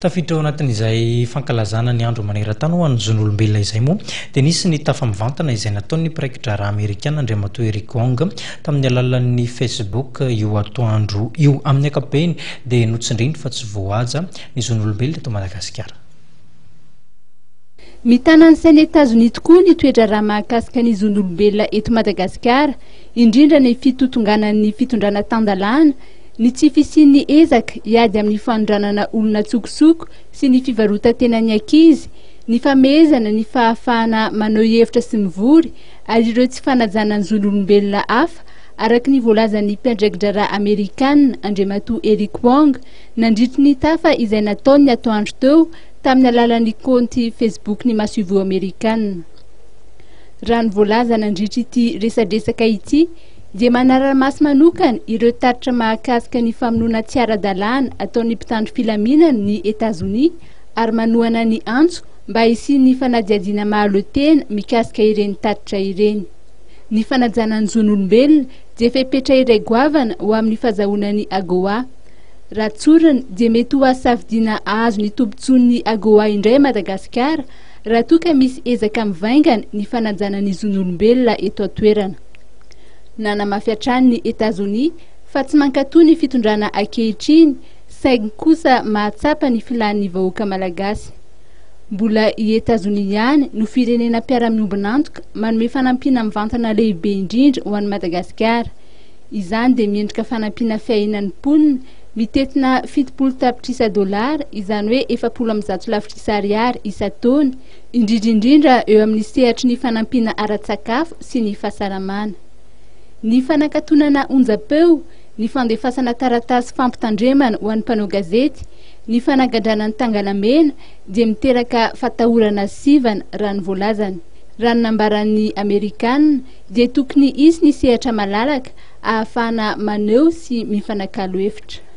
Tafiditra ao anatin'izay fankalazana ny andro maneran-tany ho an'ny zon'olombelona izay moa dia nisy ny tafamivantana izay nataon'ny praikitra raha Amerikana Andriamatoa Eric Wong tamin'ny alalan'ny Facebook io atoandro io. Amin'ny ankapobeny dia notsindriny fa tsy voahaja ny zon'olombelona eto Madagasikara. Mitana ny sainy États-Unis tokoa ny toetra raha mahakasika ny zon'olombelona eto Madagasikara, indrindra ny fitonganan'ny fitondrana tandalana, ny tsy fisian'ny ezaka hiady amin'ny fanondranana olona tsokosoko sy ny fivarotan-tenan'ny ankizy, ny famehezana ny fahafahana manao hevitra sy mivory ary ireo tsy fanajana ny zon'olombelona hafa araka ny voalazan'ny mpiandraikitra raha Amerikanina Andriamatoa Eric Wong nandritry ny tafa izay nataony atoandro teo tamin'ny alalan'ny konty Facebook ny Masuvo Amerikanina. Raha ny voalaza nandritra ity resadresaka ity dia manara-maso manokana ireo taritra mahakasika ny famonoana tsy ara-dalàna ataon'ny mpitandro filaminana ny États-Unis ary manohana ny antso mba hisian'ny fanadihadiana mahalo-tena mikasika ireny taritra ireny. Ny fanajana ny zon'olombelona dia fepetra iray goavana ho amin'ny fahazahoana AGOA. Raha tsorina dia mety ho asafidiana azo ny tombontsoan'ny AGOA indray Madagasikara raha toa ka misy ezaka mivaingana ny fanajana ny zon'olombelona eto an-toerana. Nanamafy hatrany ny États-Unis fa tsy mankatoa ny fitondrana ankehitriny saingy kosa mahatsapa ny filan'ny vahoaka malagasy. Mbola i États-Unis ihany no firenena mpiara-miombonantoka manome fanampiana mivantana lehibe indrindra ho an'ny Madagasikara. Izany dia miendrika fanampiana fiainan'ny mponina mitetina $70 tapitrisa izany hoe $710 isa-taona, indrindra eo amin'ny sehatry ny fanampiana ara-tsakafo sy ny fahasalamana. Ny fanankatonana onjam-peo, ny fandefasana taratasy fampitandremana ho an'ny mpanao gazety, ny fanagadrana ny tangalamena dia miteraka fatahorana sivana raha ny voalazany. Raha ny nambaran'ny Amerikanina dia tokony hisy ny sehatra malalaka ahafahana maneho sy mifanakalo hevitra.